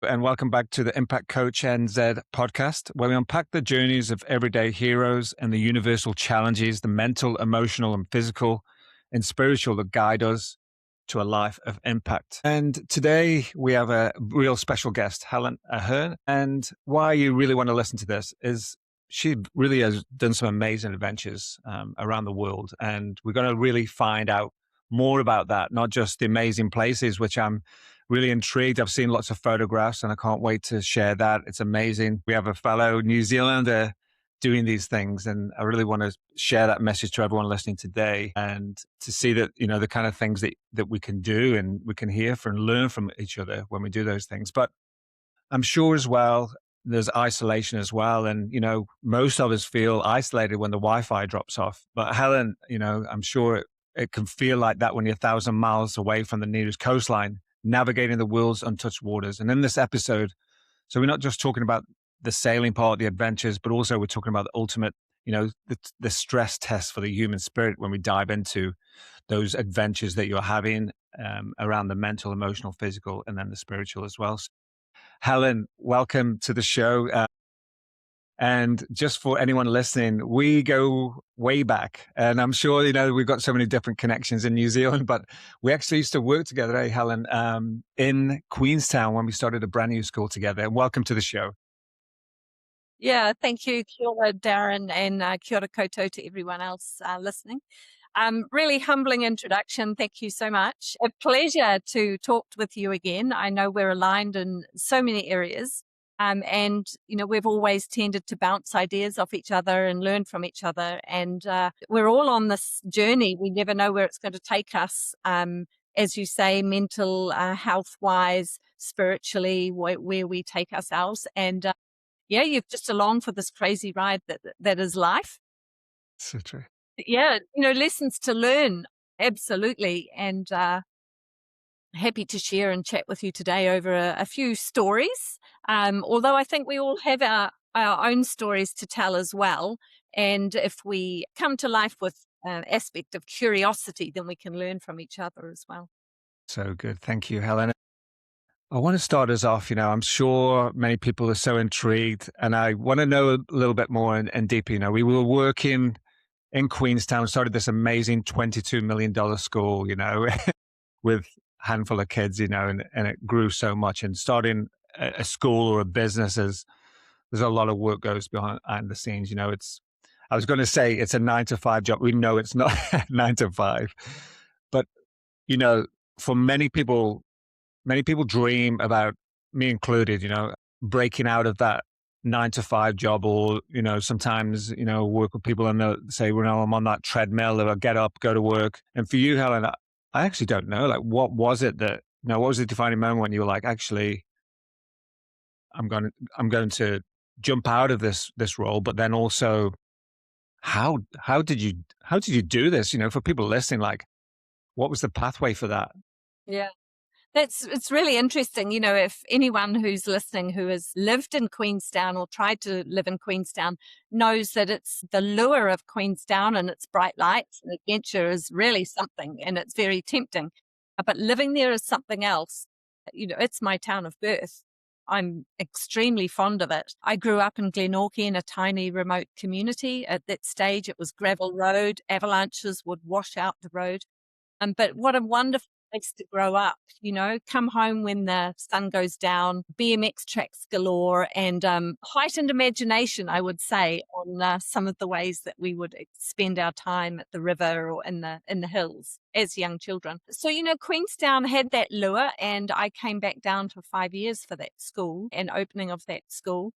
And welcome back to the Impact Coach NZ podcast, where we unpack the journeys of everyday heroes and the universal challenges, the mental, emotional, and physical and spiritual that guide us to a life of impact. And today we have a real special guest, Helen Ahern. And why you really want to listen to this is she really has done some amazing adventures around the world. And we're going to really find out more about that, not just the amazing places, which I'm really intrigued. I've seen lots of photographs and I can't wait to share that. It's amazing. We have a fellow New Zealander doing these things, and I really want to share that message to everyone listening today, and to see that, you know, the kind of things that we can do and we can hear from and learn from each other when we do those things. But I'm sure as well there's isolation as well, and you know, most of us feel isolated when the Wi-Fi drops off. But Helen, you know, I'm sure it can feel like that when you're 1,000 miles away from the nearest coastline, navigating the world's untouched waters. And in this episode, so we're not just talking about the sailing part, the adventures, but also we're talking about the ultimate, you know, the stress test for the human spirit when we dive into those adventures that you're having around the mental, emotional, physical, and then the spiritual as well. So, Helen, welcome to the show. And just for anyone listening, we go way back. And I'm sure, you know, we've got so many different connections in New Zealand, but we actually used to work together, Helen, in Queenstown when we started a brand new school together. And welcome to the show. Yeah, thank you. Kia ora, Darren, and kia ora koutou to everyone else listening. Really humbling introduction. Thank you so much. A pleasure to talk with you again. I know we're aligned in so many areas. And, you know, we've always tended to bounce ideas off each other and learn from each other. And we're all on this journey. We never know where it's going to take us. As you say, mental health wise, spiritually, where we take ourselves. And yeah, you're just along for this crazy ride that is life. So true. Yeah, you know, lessons to learn, absolutely. And happy to share and chat with you today over a few stories. Although I think we all have our own stories to tell as well. And if we come to life with an aspect of curiosity, then we can learn from each other as well. So good. Thank you, Helen. I want to start us off. You know, I'm sure many people are so intrigued, and I want to know a little bit more and deeper. You know, we were working in Queenstown, started this amazing $22 million school, you know, with a handful of kids, you know, and it grew so much. And starting a school or a business is, there's a lot of work goes behind the scenes. You know, I was going to say it's a 9 to 5 job. We know it's not 9 to 5, but, you know, for many people dream about, me included, you know, breaking out of that 9 to 5 job, or, you know, sometimes, you know, work with people and they'll say, well, no, I'm on that treadmill, or I get up, go to work. And for you, Helen, I actually don't know. Like, what was it that, you know, what was the defining moment when you were like, actually, I'm going to jump out of this role, but then also how did you do this? You know, for people listening, like, what was the pathway for that? Yeah. It's really interesting. You know, if anyone who's listening who has lived in Queenstown or tried to live in Queenstown knows that it's the lure of Queenstown and its bright lights and adventure is really something, and it's very tempting. But living there is something else. You know, it's my town of birth. I'm extremely fond of it. I grew up in Glenorchy in a tiny remote community. At that stage, it was gravel road. Avalanches would wash out the road. But what a wonderful place to grow up, you know, come home when the sun goes down, BMX tracks galore, and heightened imagination, I would say, on some of the ways that we would spend our time at the river or in the hills as young children. So, you know, Queenstown had that lure, and I came back down for 5 years for that school and opening of that school.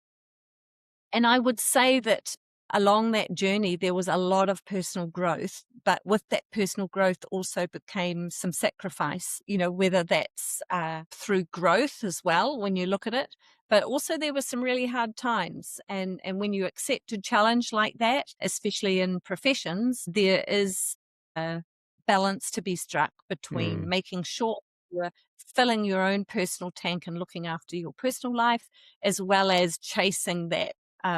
And I would say that along that journey, there was a lot of personal growth, but with that personal growth also became some sacrifice, you know, whether that's through growth as well, when you look at it, but also there were some really hard times. And when you accept a challenge like that, especially in professions, there is a balance to be struck between making sure you're filling your own personal tank and looking after your personal life, as well as chasing that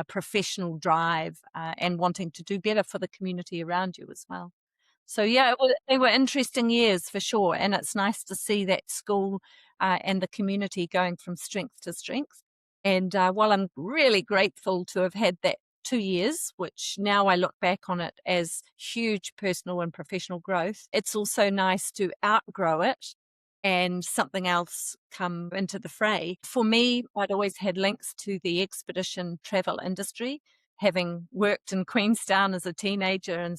professional drive and wanting to do better for the community around you as well. So yeah, they were interesting years for sure, and it's nice to see that school and the community going from strength to strength. And while I'm really grateful to have had that 2 years, which now I look back on it as huge personal and professional growth, it's also nice to outgrow it and something else come into the fray. For me, I'd always had links to the expedition travel industry, having worked in Queenstown as a teenager,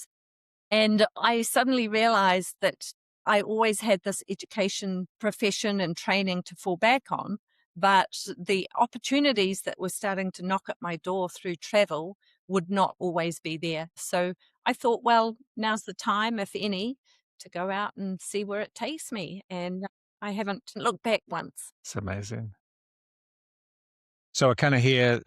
and I suddenly realized that I always had this education profession and training to fall back on, but the opportunities that were starting to knock at my door through travel would not always be there. So I thought, well, now's the time, if any, to go out and see where it takes me. And I haven't looked back once. It's amazing. So I kind of hear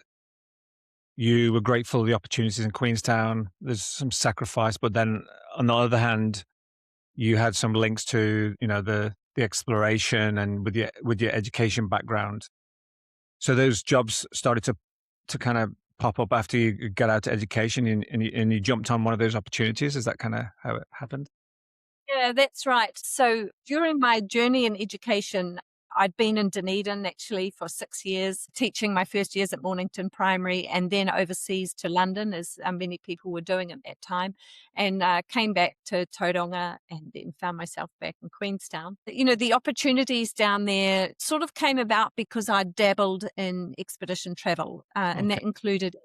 you were grateful for the opportunities in Queenstown. There's some sacrifice, but then on the other hand, you had some links to, the exploration and with your education background. So those jobs started to kind of pop up after you got out to education and you jumped on one of those opportunities. Is that kind of how it happened? Yeah, that's right. So during my journey in education, I'd been in Dunedin actually for 6 years, teaching my first years at Mornington Primary and then overseas to London, as many people were doing at that time, and came back to Tauranga and then found myself back in Queenstown. The opportunities down there sort of came about because I dabbled in expedition travel, and Okay. that included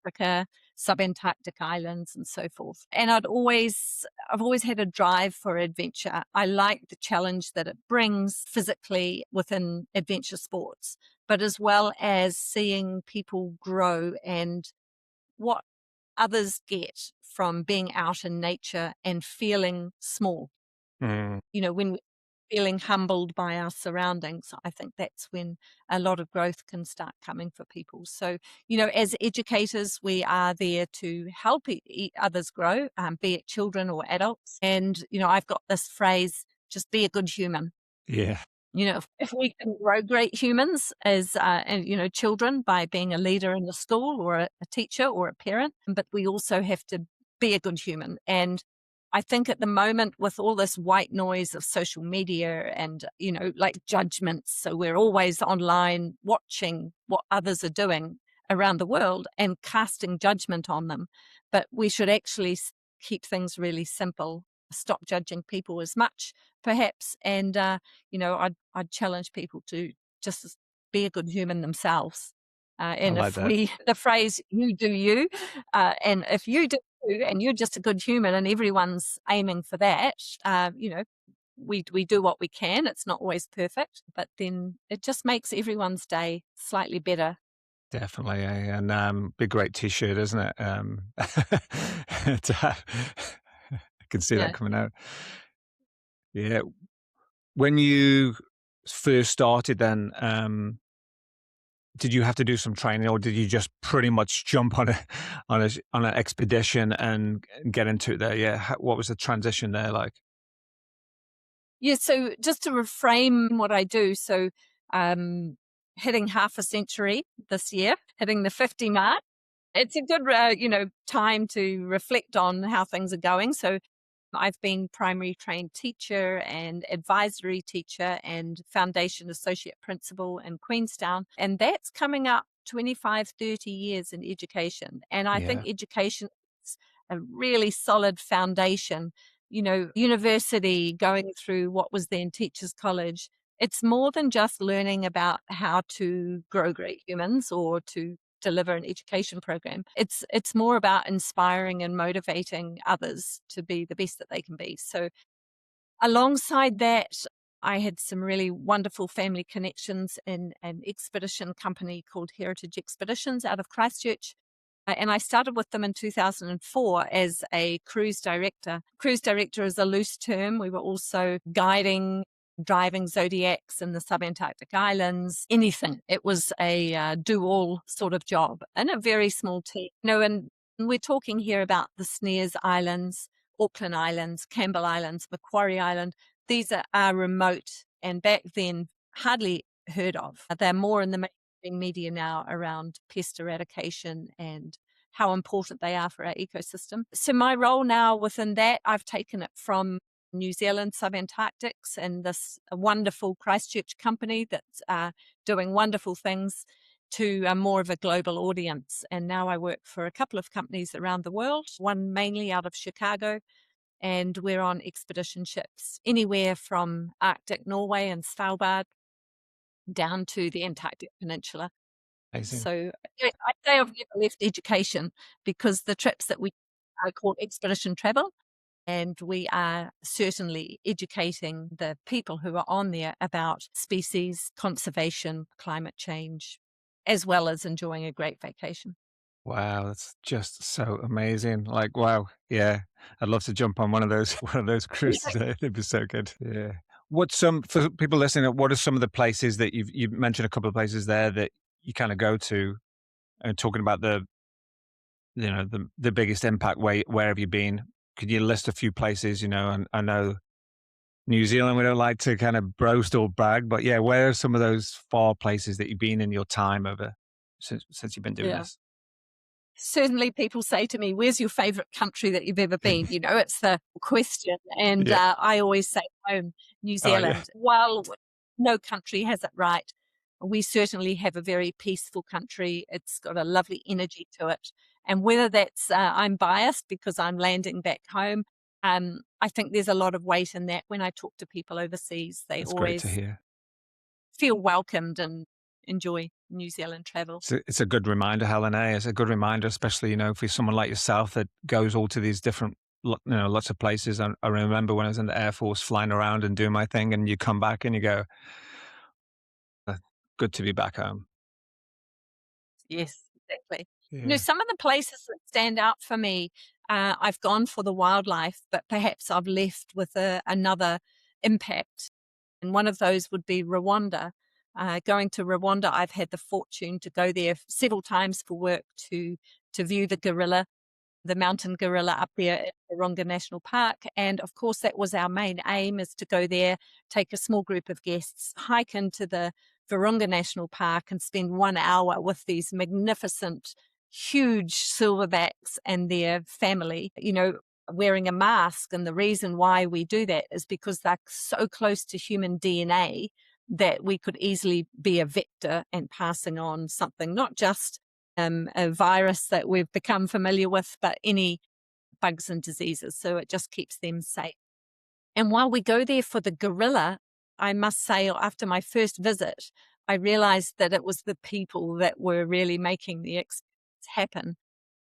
Africa, subantarctic islands, and so forth. And I've always had a drive for adventure. I like the challenge that it brings physically within adventure sports, but as well as seeing people grow and what others get from being out in nature and feeling small. Mm, When we're feeling humbled by our surroundings, I think that's when a lot of growth can start coming for people. So, as educators, we are there to help others grow, be it children or adults. And, I've got this phrase, just be a good human. yeah, If we can grow great humans as, and, children by being a leader in the school or a teacher or a parent, but we also have to be a good human. And I think at the moment with all this white noise of social media and, like judgments, so we're always online watching what others are doing around the world and casting judgment on them. But we should actually keep things really simple, stop judging people as much, perhaps, and I'd challenge people to just be a good human themselves. I And like if that. the phrase "you do you," and if you do you, and you're just a good human, and everyone's aiming for that, we do what we can. It's not always perfect, but then it just makes everyone's day slightly better. Definitely, yeah, and be a great T-shirt, isn't it? To have, I can see that Yeah. coming out. Yeah, when you first started, then did you have to do some training, or did you just pretty much jump on a on an expedition and get into it there? Yeah, what was the transition there like? Yeah, so just to reframe what I do, so um, hitting half a century this year, hitting the 50 mark. It's a good, time to reflect on how things are going. So I've been primary trained teacher and advisory teacher and foundation associate principal in Queenstown. And that's coming up 25, 30 years in education. And I think Yeah, education is a really solid foundation. University going through what was then Teachers College. It's more than just learning about how to grow great humans or to deliver an education program. It's more about inspiring and motivating others to be the best that they can be. So alongside that, I had some really wonderful family connections in an expedition company called Heritage Expeditions out of Christchurch. And I started with them in 2004 as a cruise director. Cruise director is a loose term. We were also guiding, driving zodiacs in the subantarctic islands, anything. It was a do all sort of job and a very small team. And we're talking here about the Snares Islands, Auckland Islands, Campbell Islands, Macquarie Island. These are remote and back then hardly heard of. They're more in the mainstream media now around pest eradication and how important they are for our ecosystem. So my role now within that, I've taken it from New Zealand Subantarctics and this wonderful Christchurch company that's doing wonderful things to more of a global audience. And now I work for a couple of companies around the world, one mainly out of Chicago, and we're on expedition ships anywhere from Arctic Norway and Svalbard down to the Antarctic Peninsula. Amazing. So I'd say I've never left education, because the trips that we are called expedition travel, and we are certainly educating the people who are on there about species, conservation, climate change, as well as enjoying a great vacation. Wow, that's just so amazing. Like, wow, yeah, I'd love to jump on one of those one of those cruises. It'd be so good. Yeah. What's some for people listening? What are some of the places that you've mentioned a couple of places there that you kind of go to, and talking about the biggest impact. Where have you been? Could you list a few places? And I know New Zealand, we don't like to kind of boast or brag, but yeah, where are some of those far places that you've been in your time over since you've been doing Yeah. this? Certainly people say to me, where's your favorite country that you've ever been? It's the question. And Yeah. I always say home, New Oh yeah. Zealand. While no country has it right, we certainly have a very peaceful country. It's got a lovely energy to it. And whether that's, I'm biased because I'm landing back home, I think there's a lot of weight in that. When I talk to people overseas, they That's great to always hear. feel welcomed and enjoy New Zealand travel. It's a good reminder, Helen. It's a good reminder, especially for someone like yourself that goes all to these different, lots of places. I remember when I was in the Air Force, flying around and doing my thing, and you come back and you go, "Uh, good to be back home." Yes, exactly. Yeah. Some of the places that stand out for me, I've gone for the wildlife, but perhaps I've left with another impact. And one of those would be Rwanda. Going to Rwanda, I've had the fortune to go there several times for work to view the mountain gorilla up there at Virunga National Park. And of course, that was our main aim, is to go there, take a small group of guests, hike into the Virunga National Park and spend 1 hour with these magnificent, huge silverbacks and their family, wearing a mask. And the reason why we do that is because they're so close to human DNA that we could easily be a vector and passing on something, not just a virus that we've become familiar with, but any bugs and diseases. So it just keeps them safe. And while we go there for the gorilla, I must say, after my first visit, I realized that it was the people that were really making the experience happen.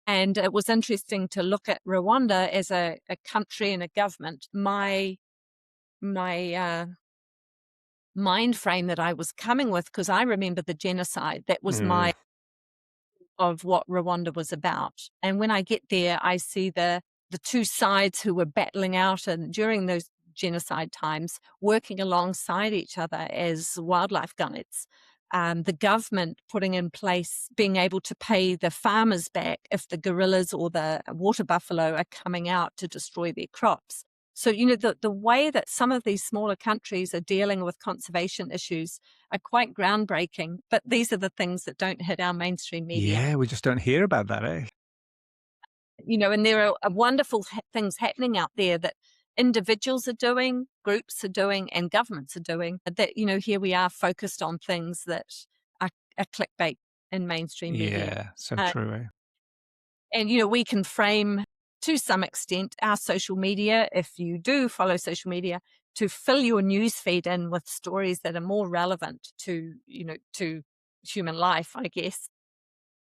And it was interesting to look at Rwanda as a country and a government. My mind frame that I was coming with, because I remember the genocide, that was Mm, of what Rwanda was about. And when I get there, I see the two sides who were battling out, and during those genocide times, working alongside each other as wildlife guides. The government putting in place being able to pay the farmers back if the gorillas or the water buffalo are coming out to destroy their crops. So, the way that some of these smaller countries are dealing with conservation issues are quite groundbreaking. But these are the things that don't hit our mainstream media. yeah, we just don't hear about that, eh? And there are wonderful things happening out there that individuals are doing, groups are doing, and governments are doing. That, here we are focused on things that are clickbait in mainstream media. Yeah, so Uh, true, eh? and, we can frame to some extent our social media, if you do follow social media, to fill your news feed in with stories that are more relevant to human life, I guess.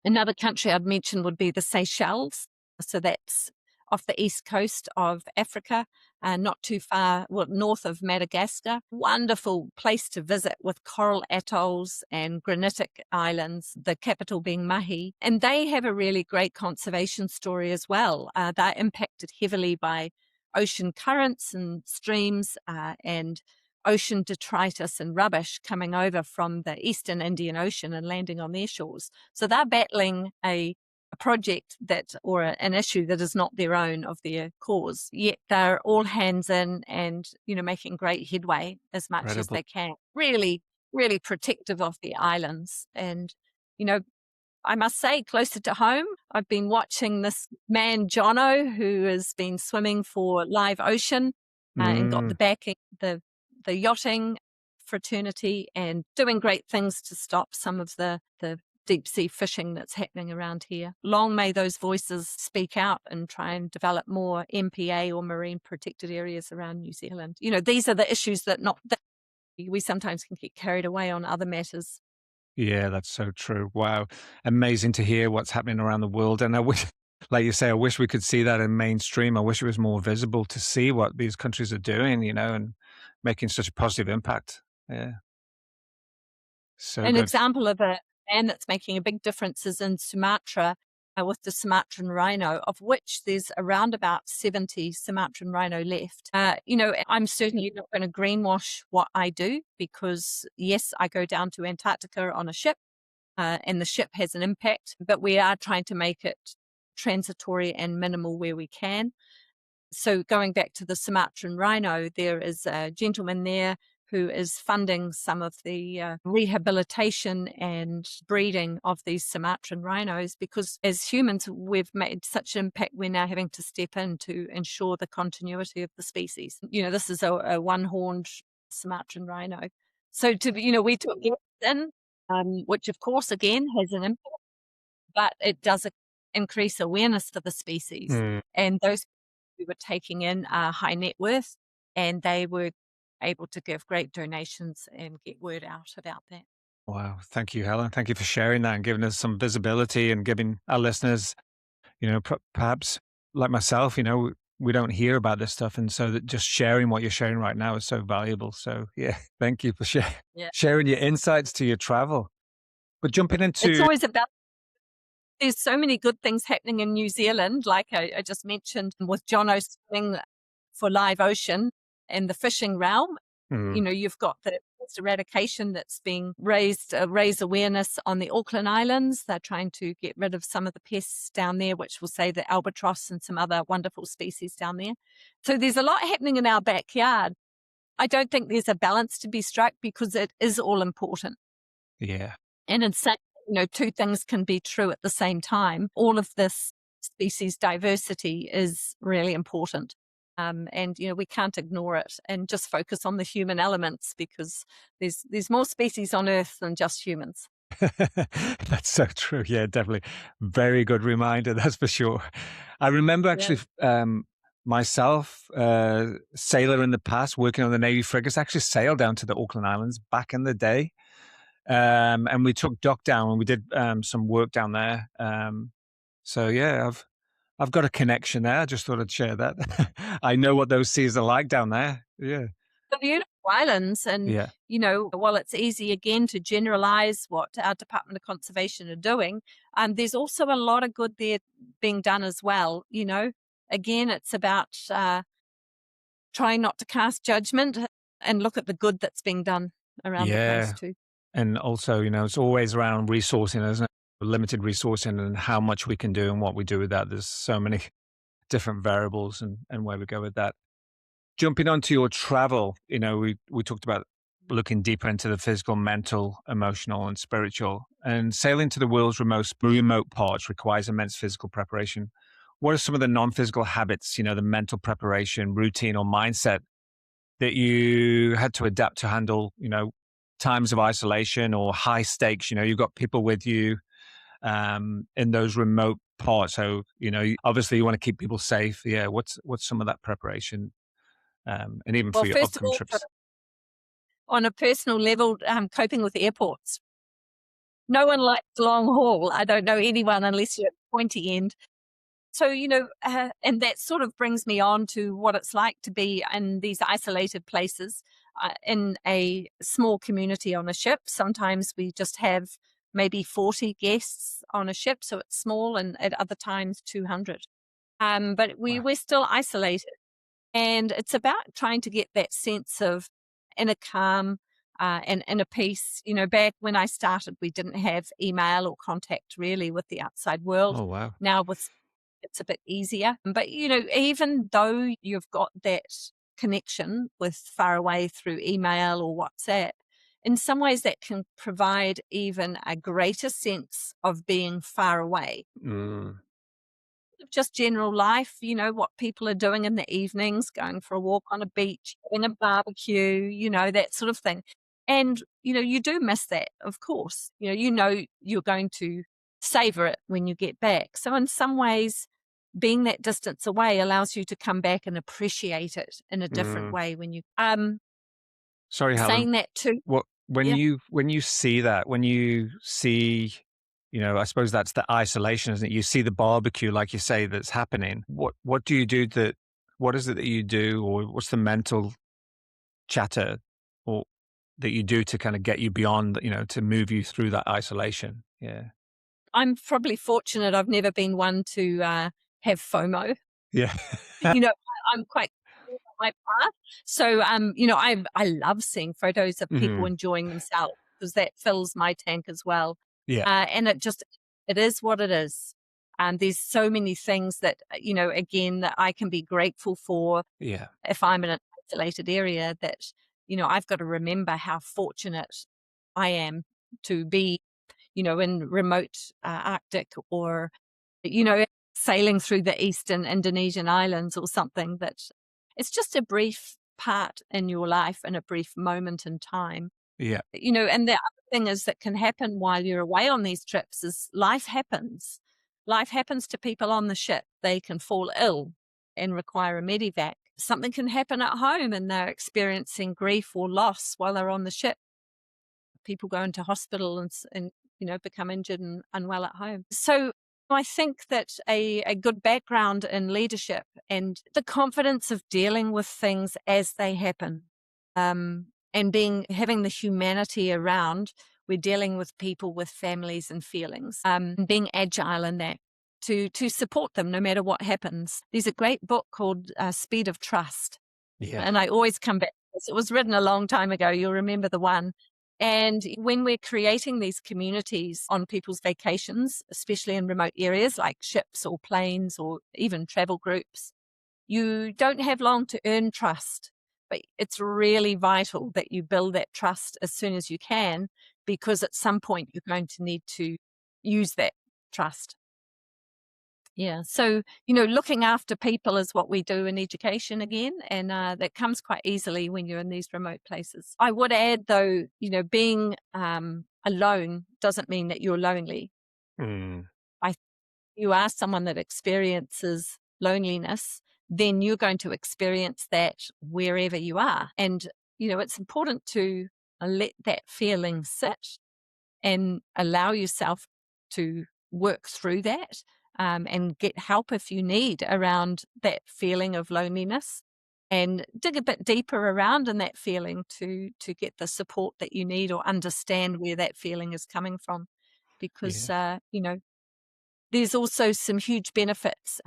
Another country I'd mention would be the Seychelles. So that's off the east coast of Africa, not too far, north of Madagascar. Wonderful place to visit with coral atolls and granitic islands, the capital being Mahi. And they have a really great conservation story as well. They're impacted heavily by ocean currents and streams and ocean detritus and rubbish coming over from the eastern Indian Ocean and landing on their shores. So they're battling a project or an issue that is not their own, of their cause, yet they're all hands in and, making great headway as much as Incredible. they can. Really, really protective of the islands. And, you know, I must say, closer to home, I've been watching this man, Jono, who has been swimming for Live Ocean and got the Mm, backing, the yachting fraternity, and doing great things to stop some of the deep sea fishing that's happening around here. Long may those voices speak out and try and develop more MPA or marine protected areas around New Zealand. These are the issues that we sometimes can get carried away on other matters. yeah, that's so true. Wow. Amazing to hear what's happening around the world. And I wish, like you say, I wish we could see that in mainstream. I wish it was more visible to see what these countries are doing, and making such a positive impact. Yeah, so An good. example of a man that's making a big difference is in Sumatra with the Sumatran rhino, of which there's around about 70 Sumatran rhino left. I'm certainly not going to greenwash what I do because, yes, I go down to Antarctica on a ship and the ship has an impact, but we are trying to make it transitory and minimal where we can. So going back to the Sumatran rhino, there is a gentleman there who is funding some of the rehabilitation and breeding of these Sumatran rhinos because as humans, we've made such an impact, we're now having to step in to ensure the continuity of the species. This is a one-horned Sumatran rhino. So we took it in, which of course, again, has an impact, but it does increase awareness for the species. Mm, And those we were taking in are high net worth, and they were able to give great donations and get word out about that. wow. Thank you, Helen. Thank you for sharing that and giving us some visibility and giving our listeners, perhaps like myself, we don't hear about this stuff. And so that just sharing what you're sharing right now is so valuable. So, yeah, thank you for Yeah. sharing your insights to your travel. But jumping It's into, always about there's so many good things happening in New Zealand, like I just mentioned with John O'Swing for Live Ocean and the fishing realm. mm, You've got the pest eradication that's being raise awareness on the Auckland Islands. They're trying to get rid of some of the pests down there, which will save the albatross and some other wonderful species down there. So there's a lot happening in our backyard. I don't think there's a balance to be struck because it is all important. yeah. And in saying, two things can be true at the same time. All of this species diversity is really important. And we can't ignore it and just focus on the human elements because there's more species on Earth than just humans. That's so true. Yeah, definitely. Very good reminder, that's for sure. I remember Yeah. actually myself, sailor in the past, working on the Navy frigates, actually sailed down to the Auckland Islands back in the day. And we took Doc down and we did some work down there. So yeah, I've got a connection there. I just thought I'd share that. I know what those seas are like down there. Yeah. The beautiful islands and, Yeah. while it's easy again to generalize what our Department of Conservation are doing, there's also a lot of good there being done as well. Again, it's about trying not to cast judgment and look at the good that's being done around the place Yeah. too. And also, it's always around resourcing, isn't it? Limited resourcing and how much we can do and what we do with that. There's so many different variables and where we go with that. Jumping onto your travel, we talked about looking deeper into the physical, mental, emotional, and spiritual. And sailing to the world's remote parts requires immense physical preparation. What are some of the non-physical habits, the mental preparation, routine, or mindset that you had to adapt to handle, times of isolation or high stakes? You've got people with you in those remote parts. So, obviously you want to keep people safe. Yeah. What's some of that preparation? And even Well, for your first of upcoming all, trips. on a personal level, coping with airports. No one likes long haul. I don't know anyone unless you're at the pointy end. So, and that sort of brings me on to what it's like to be in these isolated places in a small community on a ship. Sometimes we just have maybe 40 guests on a ship, so it's small, and at other times 200. But Wow. we're still isolated. And it's about trying to get that sense of inner calm and inner peace. Back when I started, we didn't have email or contact really with the outside world. Oh, wow. Now with it's a bit easier. But, even though you've got that connection with far away through email or WhatsApp, in some ways that can provide even a greater sense of being far away. Mm, Just general life, what people are doing in the evenings, going for a walk on a beach, having a barbecue, that sort of thing. And, you do miss that, of course. You're going to savor it when you get back. So in some ways, being that distance away allows you to come back and appreciate it in a different mm. way when you Sorry, Helen. saying that too. What Yeah. when you see that, when you see, I suppose that's the isolation, isn't it? You see the barbecue, like you say, that's happening. What do you do what is it that you do, or what's the mental chatter or that you do to kind of get you beyond, to move you through that isolation? Yeah. I'm probably fortunate I've never been one to have FOMO. Yeah. I'm quite clear on my path. So, I love seeing photos of people Mhm. enjoying themselves because that fills my tank as well. Yeah. And it is what it is. There's so many things that, again, that I can be grateful for Yeah. if I'm in an isolated area that, I've got to remember how fortunate I am to be, in remote Arctic or sailing through the eastern Indonesian islands or something that it's just a brief part in your life and a brief moment in time. Yeah. And the other thing is that can happen while you're away on these trips is life happens. Life happens to people on the ship. They can fall ill and require a medevac. Something can happen at home and they're experiencing grief or loss while they're on the ship. People go into hospital and become injured and unwell at home. So I think that a good background in leadership and the confidence of dealing with things as they happen, and having the humanity around, we're dealing with people with families and feelings, being agile in that to support them no matter what happens. There's a great book called Speed of Trust, Yeah. and I always come back to this. It was written a long time ago. You'll remember the one. And when we're creating these communities on people's vacations, especially in remote areas like ships or planes or even travel groups, you don't have long to earn trust. But it's really vital that you build that trust as soon as you can, because at some point you're going to need to use that trust. Yeah. So, looking after people is what we do in education again. And that comes quite easily when you're in these remote places. I would add, though, being alone doesn't mean that you're lonely. Mm. I You are someone that experiences loneliness, then you're going to experience that wherever you are. And, it's important to let that feeling sit and allow yourself to work through that, and get help if you need around that feeling of loneliness, and dig a bit deeper around in that feeling to get the support that you need or understand where that feeling is coming from, because Yeah. there's also some huge benefits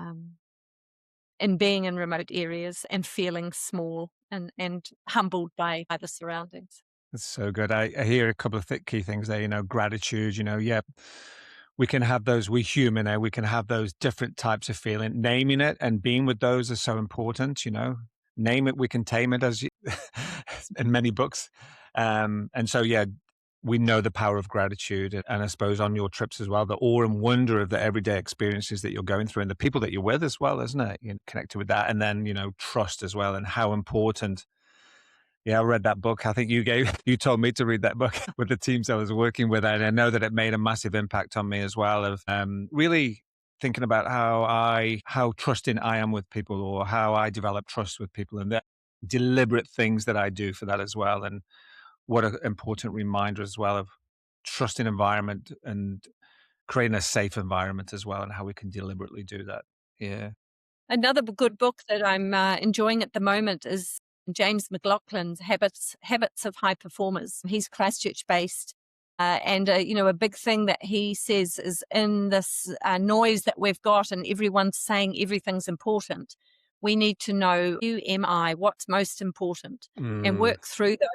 in being in remote areas and feeling small and humbled by the surroundings. That's so good. I hear a couple of key things there, gratitude, yeah, we can have those, we human, we can have those different types of feeling. Naming it and being with those is so important, Name it, we can tame it, as in many books. And so, yeah, we know the power of gratitude. And I suppose on your trips as well, the awe and wonder of the everyday experiences that you're going through and the people that you're with as well, isn't it? You're connected with that. And then, trust as well, and how important. Yeah, I read that book. I think you told me to read that book with the teams I was working with, and I know that it made a massive impact on me as well. Of really thinking about how trusting I am with people, or how I develop trust with people, and the deliberate things that I do for that as well. And what an important reminder as well of trusting environment and creating a safe environment as well, and how we can deliberately do that. Yeah. Another good book that I'm enjoying at the moment is James McLaughlin's Habits of High Performers. He's Christchurch based. And a big thing that he says is, in this noise that we've got and everyone's saying everything's important, we need to know, who am I, what's most important, and Mm, work through those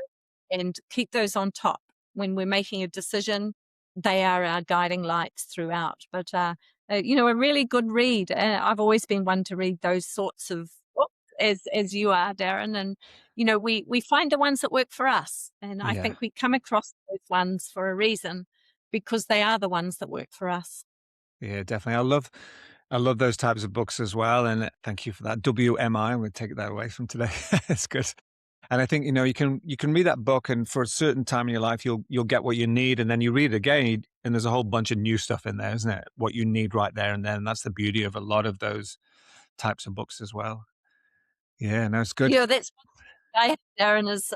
and keep those on top. When we're making a decision, they are our guiding lights throughout. But a really good read. I've always been one to read those sorts of books as you are, Darren. And, we find the ones that work for us. And I Yeah. think we come across those ones for a reason because they are the ones that work for us. Yeah, definitely. I love those types of books as well. And thank you for that. WMI. I'm going to take that away from today. It's good. And I think, you can read that book and for a certain time in your life, you'll get what you need. And then you read it again and there's a whole bunch of new stuff in there, isn't it? What you need right there and then. That's the beauty of a lot of those types of books as well. Yeah, no, it's good. That's I have, Darren, is,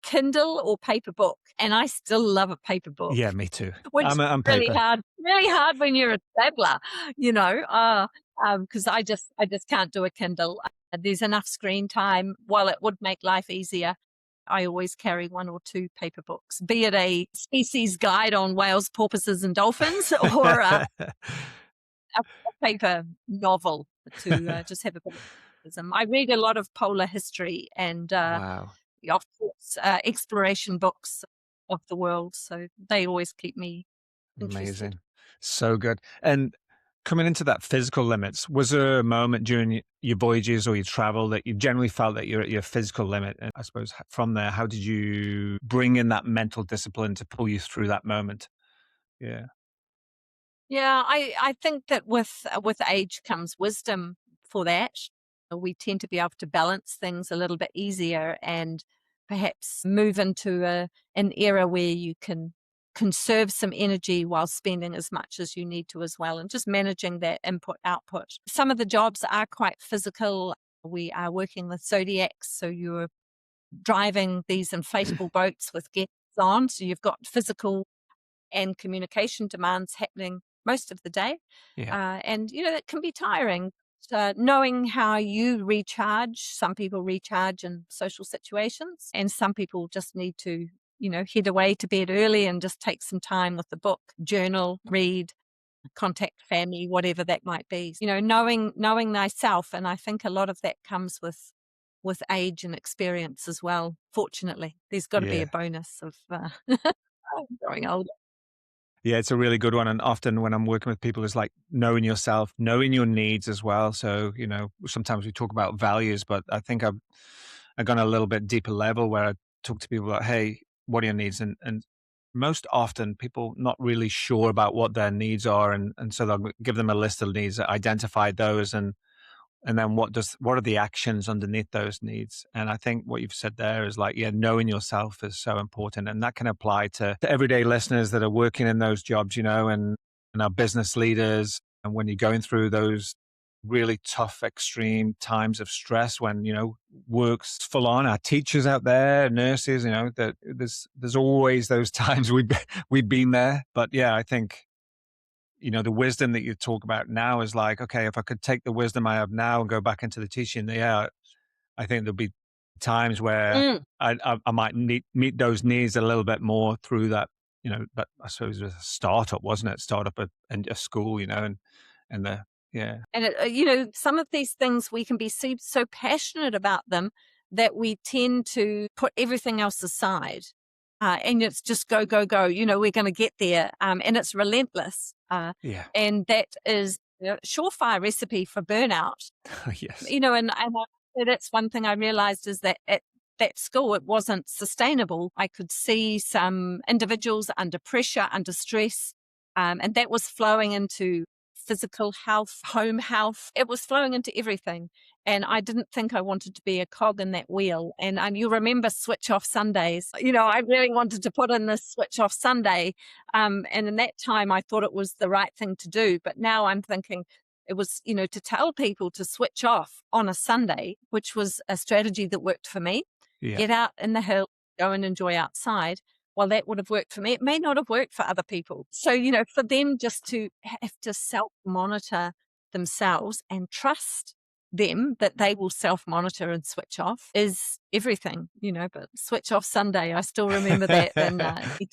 Kindle or paper book, and I still love a paper book, Yeah, me too. which is I'm paper. really hard when you're a traveler, because I just can't do a Kindle. There's enough screen time. While it would make life easier, I always carry one or two paper books, be it a species guide on whales, porpoises, and dolphins, or a paper novel to just have a bit of escapism. I read a lot of polar history and Wow. of course, exploration books of the world. So they always keep me interested. Amazing. So good. And coming into that physical limits, was there a moment during your voyages or your travel that you generally felt that you're at your physical limit? And I suppose from there, how did you bring in that mental discipline to pull you through that moment? Yeah. Yeah, I think that with age comes wisdom for that. We tend to be able to balance things a little bit easier and perhaps move into an era where you can conserve some energy while spending as much as you need to as well, and just managing that input output. Some of the jobs are quite physical. We are working with zodiacs, so you're driving these inflatable boats with guests on, so you've got physical and communication demands happening most of the day. Yeah. And, that can be tiring. Knowing how you recharge, some people recharge in social situations, and some people just need to, head away to bed early and just take some time with the book, journal, read, contact family, whatever that might be. Knowing thyself. And I think a lot of that comes with age and experience as well. Fortunately, there's got to be Yeah. a bonus of growing older. Yeah, it's a really good one. And often when I'm working with people, it's like knowing yourself, knowing your needs as well. So, sometimes we talk about values, but I think I've gone a little bit deeper level where I talk to people about, hey, what are your needs? And most often people not really sure about what their needs are. And so they'll give them a list of needs, identify those and then what are the actions underneath those needs? And I think what you've said there is like, yeah, knowing yourself is so important. And that can apply to everyday listeners that are working in those jobs, and our business leaders. And when you're going through those really tough, extreme times of stress when, work's full on, our teachers out there, nurses, that there's always those times we've been there. But yeah, I think the wisdom that you talk about now is like, okay, if I could take the wisdom I have now and go back into the teaching, yeah, I think there'll be times where Mm. I might meet those needs a little bit more through that, but I suppose it was a startup, wasn't it? Startup and a school, and yeah, And, some of these things we can be so passionate about them that we tend to put everything else aside. And it's just go, go, go. We're going to get there. And it's relentless. yeah, And that is a surefire recipe for burnout. yes, That's one thing I realized is that at that school, it wasn't sustainable. I could see some individuals under pressure, under stress, and that was flowing into physical health, home health. It was flowing into everything. And I didn't think I wanted to be a cog in that wheel. And you remember switch off Sundays. I really wanted to put in this switch off Sunday. And in that time, I thought it was the right thing to do. But now I'm thinking, it was, to tell people to switch off on a Sunday, which was a strategy that worked for me. yeah, Get out in the hill, go and enjoy outside. Well, that would have worked for me. It may not have worked for other people. So, for them just to have to self-monitor themselves and trust them that they will self-monitor and switch off is everything, but switch off Sunday, I still remember that and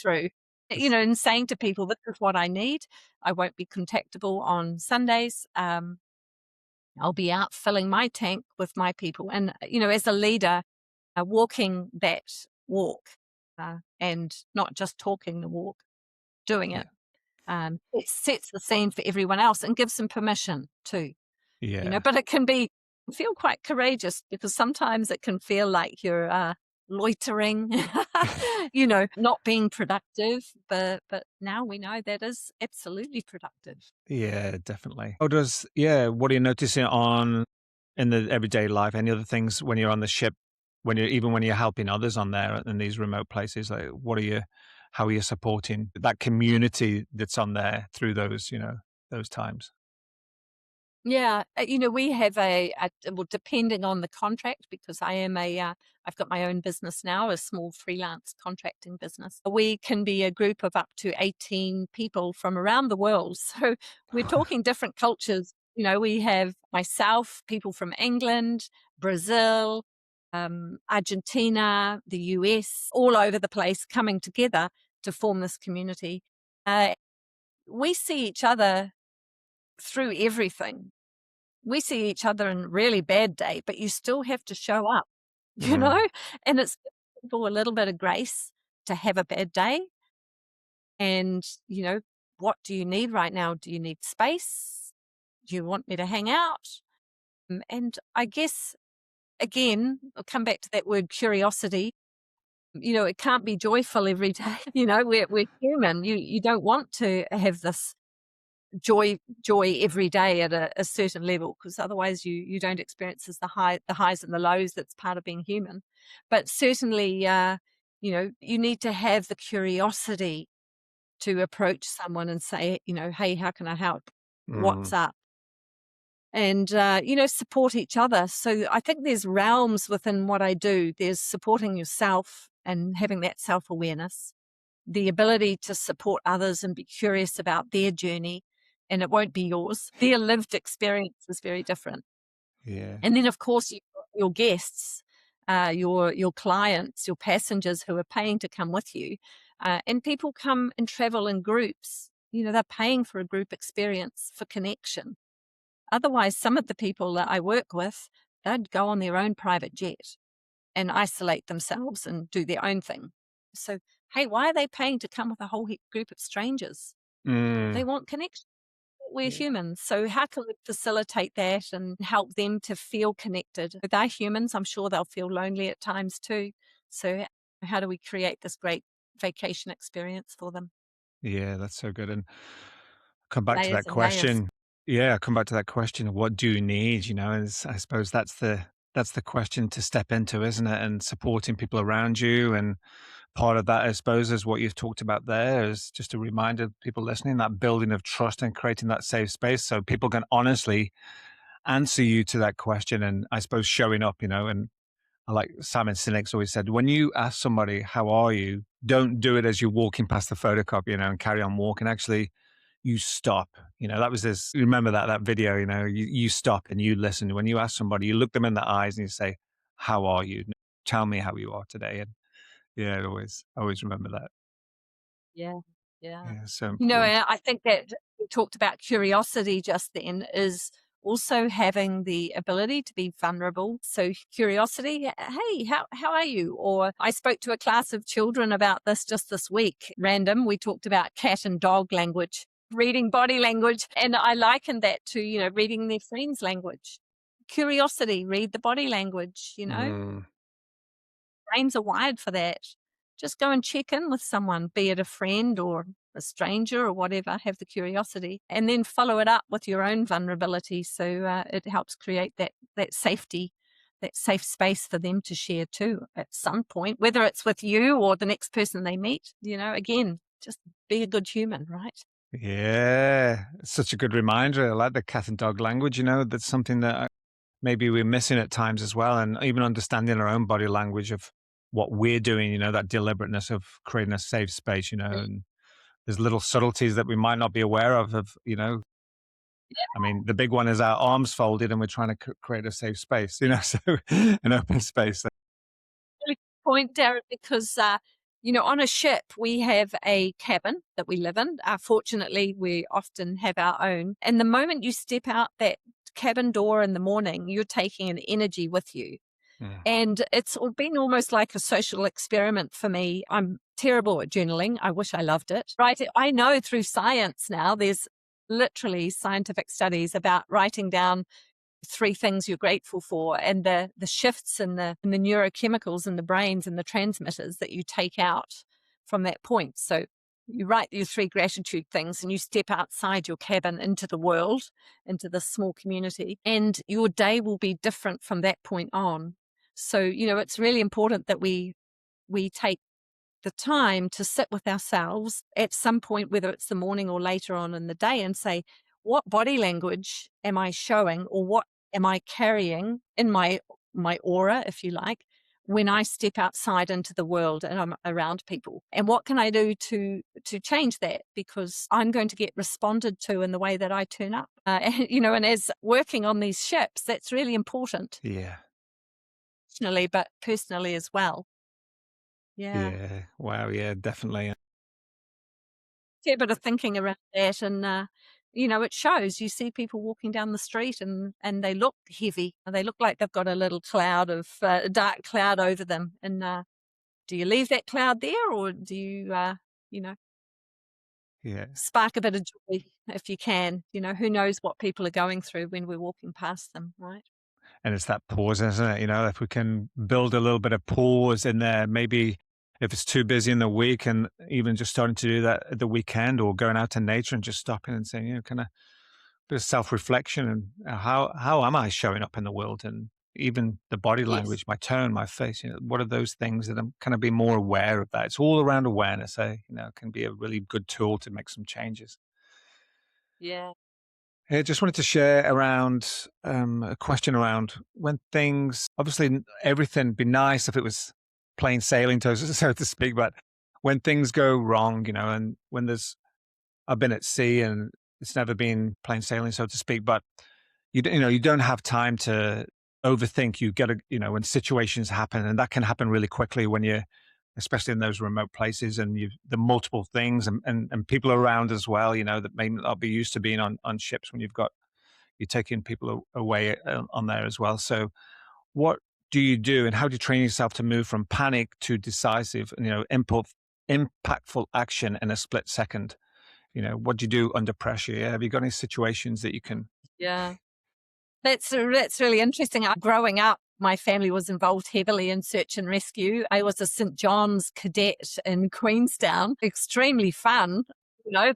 through. And saying to people, this is what I need. I won't be contactable on Sundays. I'll be out filling my tank with my people. And, as a leader, walking that walk and not just talking the walk, doing yeah, it, it sets the scene for everyone else and gives them permission too. yeah, But it can be feel quite courageous because sometimes it can feel like you're loitering, not being productive. But now we know that is absolutely productive. Yeah, definitely. What are you noticing in the everyday life? Any other things when you're on the ship, when you're helping others on there in these remote places? Like, how are you supporting that community that's on there through those times? Yeah, we have well, depending on the contract, because I've got my own business now, a small freelance contracting business. We can be a group of up to 18 people from around the world. So we're talking different cultures. We have myself, people from England, Brazil, Argentina, the US, all over the place coming together to form this community. We see each other through everything. We see each other in a really bad day, but you still have to show up, you Mm, know? And it's for a little bit of grace to have a bad day. And, what do you need right now? Do you need space? Do you want me to hang out? And I guess, again, I'll come back to that word curiosity. It can't be joyful every day. We're human. You don't want to have this joy every day at a certain level, because otherwise you don't experience as the highs and the lows. That's part of being human. But certainly you need to have the curiosity to approach someone and say, hey, how can I help? What's mm, up? And support each other. So I think there's realms within what I do. There's supporting yourself and having that self-awareness, the ability to support others and be curious about their journey, and it won't be yours. Their lived experience is very different. yeah. And then, of course, your guests, your clients, your passengers who are paying to come with you. And people come and travel in groups. They're paying for a group experience for connection. Otherwise, some of the people that I work with, they'd go on their own private jet and isolate themselves and do their own thing. So, hey, why are they paying to come with a whole group of strangers? They Mm, want connection. We're yeah. humans. So, how can we facilitate that and help them to feel connected? They're humans. I'm sure they'll feel lonely at times too. So, how do we create this great vacation experience for them? Yeah, that's so good. And come back to Layers that and layers. question. Yeah, come back to that question. What do you need? I suppose that's the question to step into, isn't it? And supporting people around you. And part of that, I suppose, is what you've talked about there, is just a reminder of people listening, that building of trust and creating that safe space so people can honestly answer you to that question. And I suppose showing up, and I like Simon Sinek's always said, when you ask somebody, how are you? Don't do it as you're walking past the photocopy, and carry on walking. Actually, you stop. That was this, remember that video, you stop and you listen. When you ask somebody, you look them in the eyes and you say, how are you? Tell me how you are today. And yeah, I always remember that. Yeah. Yeah. Yeah, so important. I think that we talked about curiosity just then is also having the ability to be vulnerable. So curiosity, hey, how are you? Or I spoke to a class of children about this just this week. Random, we talked about cat and dog language, reading body language, and I likened that to, reading their friends' language. Curiosity, read the body language. Mm, Brains are wired for that. Just go and check in with someone, be it a friend or a stranger or whatever, have the curiosity, and then follow it up with your own vulnerability. So it helps create that safety, that safe space for them to share too at some point, whether it's with you or the next person they meet. Again, just be a good human, right? yeah, it's such a good reminder. I like the cat and dog language. That's something that maybe we're missing at times as well. And even understanding our own body language of what we're doing, that deliberateness of creating a safe space, and there's little subtleties that we might not be aware of. I mean, the big one is our arms folded and we're trying to create a safe space, so an open space. Really good point, Darren, because on a ship we have a cabin that we live in. Fortunately, we often have our own. And the moment you step out that cabin door in the morning, you're taking an energy with you. Mm, And it's been almost like a social experiment for me. I'm terrible at journaling. I wish I loved it. Right. I know through science now, there's literally scientific studies about writing down three things you're grateful for, and the shifts in the neurochemicals in the brains and the transmitters that you take out from that point. So you write your three gratitude things and you step outside your cabin into the world, into this small community, and your day will be different from that point on. So, it's really important that we take the time to sit with ourselves at some point, whether it's the morning or later on in the day, and say, what body language am I showing, or what am I carrying in my aura, if you like, when I step outside into the world and I'm around people? And what can I do to change that? Because I'm going to get responded to in the way that I turn up. And as working on these ships, that's really important, Yeah. personally, but personally as well. Yeah. Yeah. Wow. Yeah, definitely. Fair bit of thinking around that, and it shows. You see people walking down the street, and they look heavy. They look like they've got a little cloud of a dark cloud over them. And do you leave that cloud there, or do you you know Yeah. spark a bit of joy if you can? Who knows what people are going through when we're walking past them, right? And it's that pause, isn't it? If we can build a little bit of pause in there, maybe if it's too busy in the week, and even just starting to do that at the weekend, or going out to nature and just stopping and saying, kind of bit of self-reflection, and how am I showing up in the world, and even the body Yes. language, my tone, my face, what are those things that I'm kind of be more aware of that. It's all around awareness, can be a really good tool to make some changes. Yeah. Hey, I just wanted to share around a question around when things, obviously, everything be nice if it was plain sailing, so to speak, but when things go wrong, and when I've been at sea and it's never been plain sailing, so to speak, but you don't have time to overthink. You get when situations happen, and that can happen really quickly when you're, especially in those remote places, and the multiple things, and people around as well, that may not be used to being on ships, when you're taking people away on there as well. So what do you do, and how do you train yourself to move from panic to decisive, and impactful action in a split second? What do you do under pressure? Yeah, have you got any situations that you can? Yeah. That's really interesting. Growing up, my family was involved heavily in search and rescue. I was a St. John's cadet in Queenstown. Extremely fun.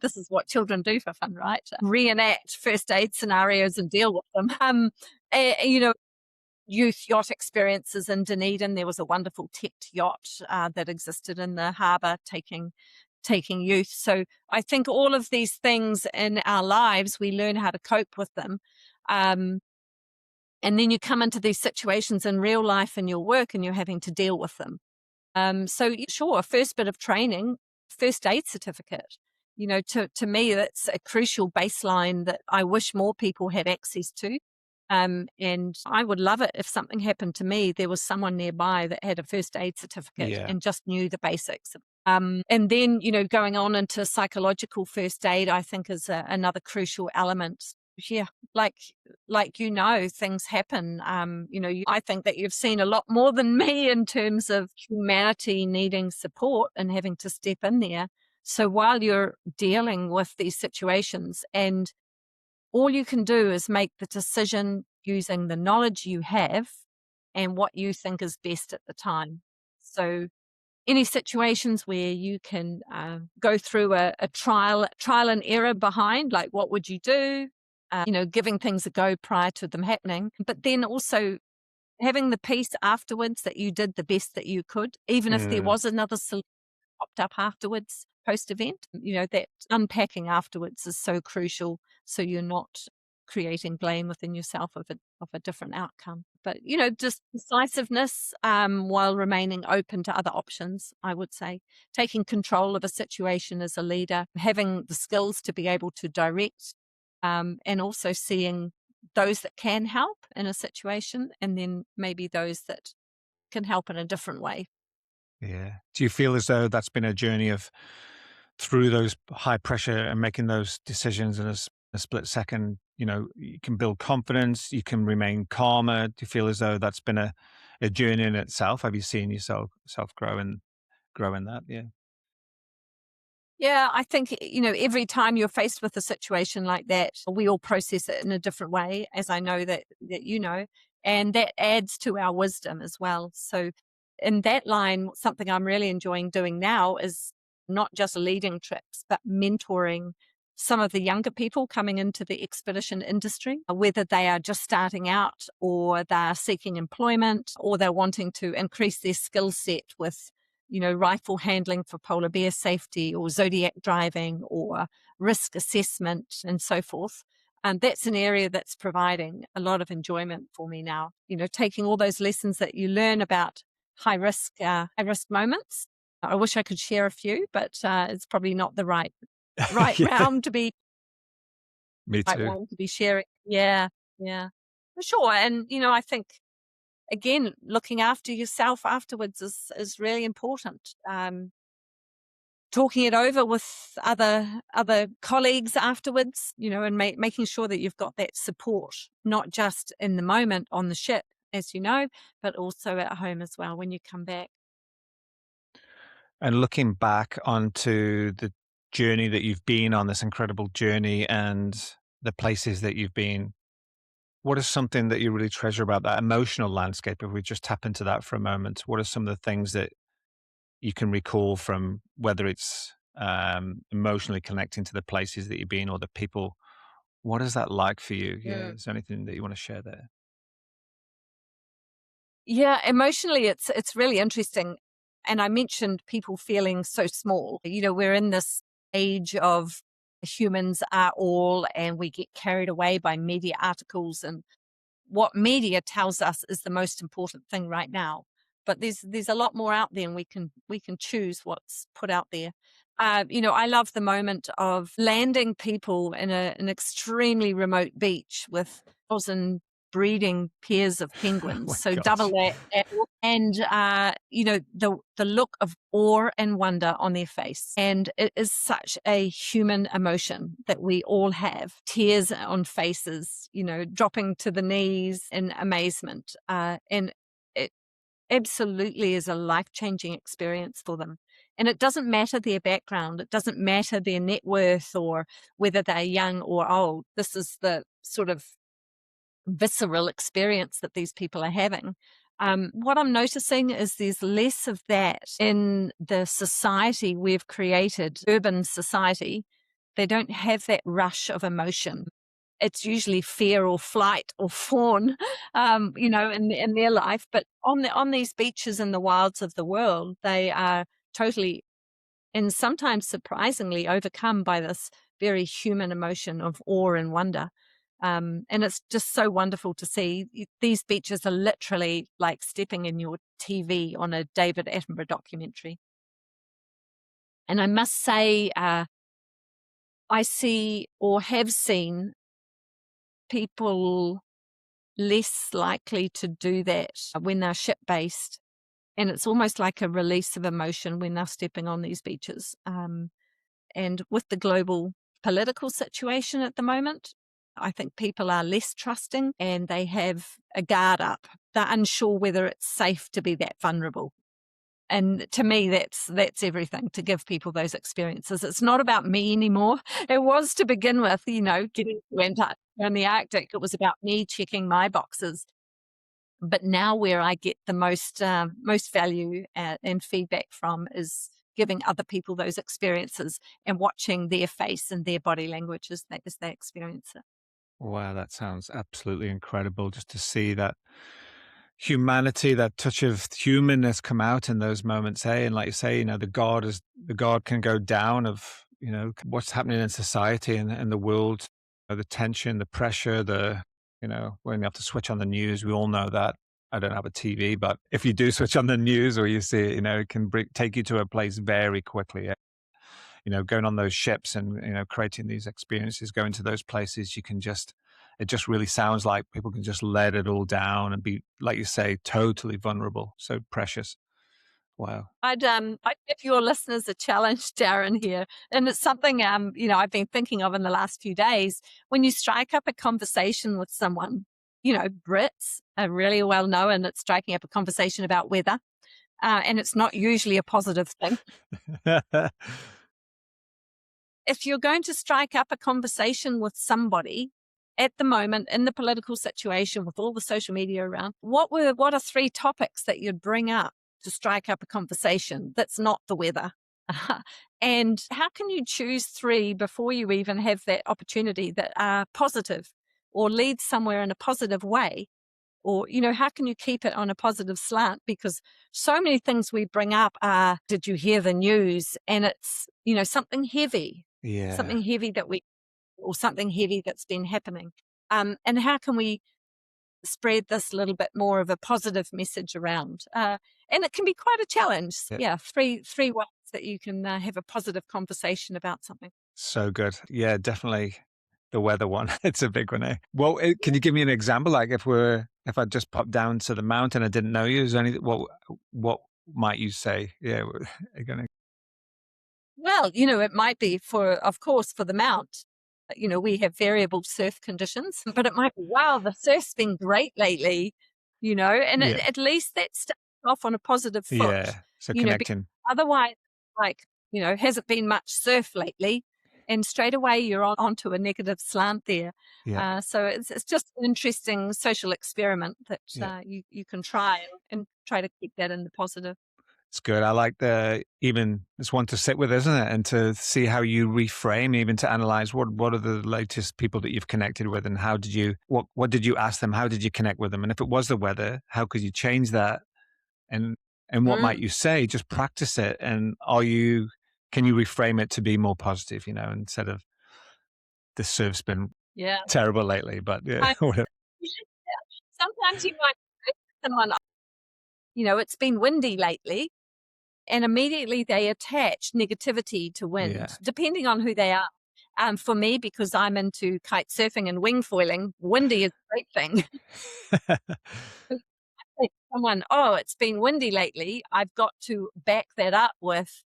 This is what children do for fun, right? Reenact first aid scenarios and deal with them. Youth yacht experiences in Dunedin. There was a wonderful tipped yacht that existed in the harbour, taking youth. So I think all of these things in our lives, we learn how to cope with them. Um, and then you come into these situations in real life in your work, and you're having to deal with them. Sure, first bit of training, first aid certificate. To me, that's a crucial baseline that I wish more people had access to. And I would love it if something happened to me, there was someone nearby that had a first aid certificate Yeah. and just knew the basics. And then, going on into psychological first aid, I think is another crucial element. Yeah, like things happen. I think that you've seen a lot more than me in terms of humanity needing support and having to step in there. So while you're dealing with these situations, and all you can do is make the decision using the knowledge you have and what you think is best at the time. So any situations where you can go through a trial and error behind, like what would you do? Giving things a go prior to them happening, but then also having the peace afterwards that you did the best that you could, even if there Mm, was another solution popped up afterwards, post event. That unpacking afterwards is so crucial, so you're not creating blame within yourself of a different outcome. But just decisiveness, while remaining open to other options, I would say. Taking control of a situation as a leader, having the skills to be able to direct, and also seeing those that can help in a situation, and then maybe those that can help in a different way. yeah. Do you feel as though that's been a journey of, through those high pressure and making those decisions in a split second, you can build confidence, you can remain calmer? Do you feel as though that's been a journey in itself? Have you seen yourself grow in that? Yeah. Yeah, I think, every time you're faced with a situation like that, we all process it in a different way, as I know that you know, and that adds to our wisdom as well. So, in that line, something I'm really enjoying doing now is not just leading trips, but mentoring some of the younger people coming into the expedition industry, whether they are just starting out or they're seeking employment or they're wanting to increase their skill set with rifle handling for polar bear safety or Zodiac driving or risk assessment and so forth. And that's an area that's providing a lot of enjoyment for me now. Taking all those lessons that you learn about high risk moments. I wish I could share a few, but it's probably not the right Yeah, round to be me right too. one to be sharing. Yeah, yeah, for sure. And I think again, looking after yourself afterwards is really important. Talking it over with other colleagues afterwards, and making sure that you've got that support, not just in the moment on the ship, as you know, but also at home as well when you come back. And looking back onto the journey that you've been on, this incredible journey and the places that you've been, what is something that you really treasure about that emotional landscape? If we just tap into that for a moment, what are some of the things that you can recall from whether it's emotionally connecting to the places that you've been or the people? What is that like for you? Yeah, Mm. is there anything that you want to share there? Yeah, emotionally, it's really interesting. And I mentioned people feeling so small. We're in this age of humans are all, and we get carried away by media articles and what media tells us is the most important thing right now. But there's a lot more out there, and we can choose what's put out there. I love the moment of landing people in an extremely remote beach with 1,000 breeding pairs of Oh penguins. my So double gosh. that, and the look of awe and wonder on their face. And it is such a human emotion that we all have. Tears on faces, dropping to the knees in amazement. And it absolutely is a life-changing experience for them. And it doesn't matter their background. It doesn't matter their net worth or whether they're young or old. This is the sort of visceral experience that these people are having. What I'm noticing is there's less of that in the society we've created, urban society. They don't have that rush of emotion. It's usually fear or flight or fawn, in their life. But on these beaches in the wilds of the world, they are totally and sometimes surprisingly overcome by this very human emotion of awe and wonder. And it's just so wonderful to see. These beaches are literally like stepping in your TV on a David Attenborough documentary. And I must say, I see or have seen people less likely to do that when they're ship based. And it's almost like a release of emotion when they're stepping on these beaches. And with the global political situation at the moment, I think people are less trusting and they have a guard up. They're unsure whether it's safe to be that vulnerable. And to me, that's everything to give people those experiences. It's not about me anymore. It was to begin with, getting to Antarctica and the Arctic. It was about me checking my boxes. But now, where I get the most value and feedback from is giving other people those experiences and watching their face and their body language as they experience it. Wow, that sounds absolutely incredible just to see that humanity, that touch of humanness come out in those moments, eh? And like you say, the God can go down of, what's happening in society and the world, the tension, the pressure, when you have to switch on the news, we all know that. I don't have a TV, but if you do switch on the news or you see it, it can take you to a place very quickly. Going on those ships and, creating these experiences, going to those places, it just really sounds like people can just let it all down and be, like you say, totally vulnerable. So precious. Wow. I'd give your listeners a challenge, Darren, here. And it's something I've been thinking of in the last few days. When you strike up a conversation with someone, Brits are really well known at striking up a conversation about weather. And it's not usually a positive thing. if you're going to strike up a conversation with somebody at the moment in the political situation with all the social media around, what are 3 topics that you'd bring up to strike up a conversation that's not the weather? And how can you choose 3 before you even have that opportunity that are positive or lead somewhere in a positive way? Or, how can you keep it on a positive slant? Because so many things we bring up are, did you hear the news? And it's, Yeah. something heavy or something heavy that's been happening. And how can we spread this little bit more of a positive message around? And it can be quite a challenge. Yeah. Yeah, three ways that you can have a positive conversation about something. So good. Yeah, definitely the weather one. It's a big one, eh? Well, can you give me an example? Like if I just popped down to the mountain, I didn't know you, is there any, what might you say? Yeah. Again, Well, it might be of course, for the mount. We have variable surf conditions, but it might be, wow, the surf's been great lately, and yeah. at least that starts off on a positive foot, Yeah. So because connecting. otherwise, like, hasn't been much surf lately. And straight away you're onto a negative slant there. Yeah. So it's just an interesting social experiment that Yeah. you can try and try to keep that in the positive. It's good. I like it's one to sit with, isn't it? And to see how you reframe, even to analyze what are the latest people that you've connected with, and what did you ask them? How did you connect with them? And if it was the weather, how could you change that? And what might Mm, you say? Just practice it. And can you reframe it to be more positive, instead of the surf's been yeah. terrible lately, but yeah, I- whatever. Sometimes you might say to someone, it's been windy lately, and immediately they attach negativity to wind, Yeah. depending on who they are. For me, because I'm into kite surfing and wing foiling, windy is a great thing. Say to someone, oh, it's been windy lately, I've got to back that up with,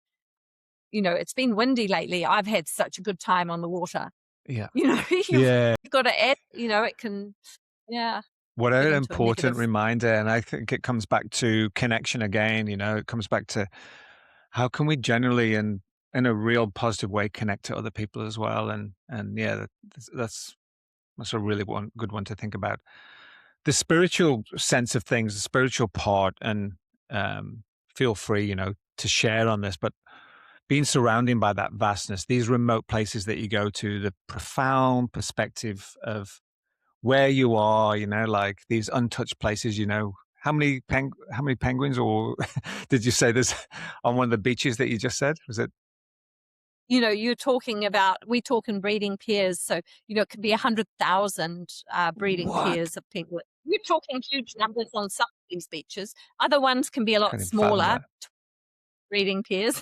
it's been windy lately. I've had such a good time on the water. Yeah. You've Yeah. got to add, it can, yeah, What get an into a important negative. reminder. And I think it comes back to connection again. It comes back to how can we generally and in a real positive way connect to other people as well. And yeah, that's a really good one to think about. The spiritual sense of things, the spiritual part, and feel free, to share on this, but being surrounded by that vastness, these remote places that you go to, the profound perspective of where you are, like these untouched places, how many penguins, or did you say this on one of the beaches that you just said? Was it You're talking about, we talk in breeding pairs. So, it could be 100,000 breeding what? pairs of penguins. We're talking huge numbers on some of these beaches. Other ones can be a lot Can't even fathom smaller that. breeding pairs.